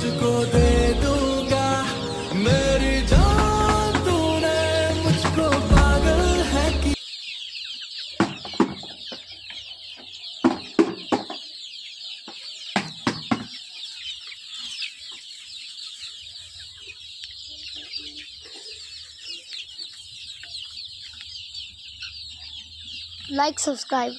तुझको दे दूंगा मेरी जान, तूने मुझको पागल है कि Like, subscribe.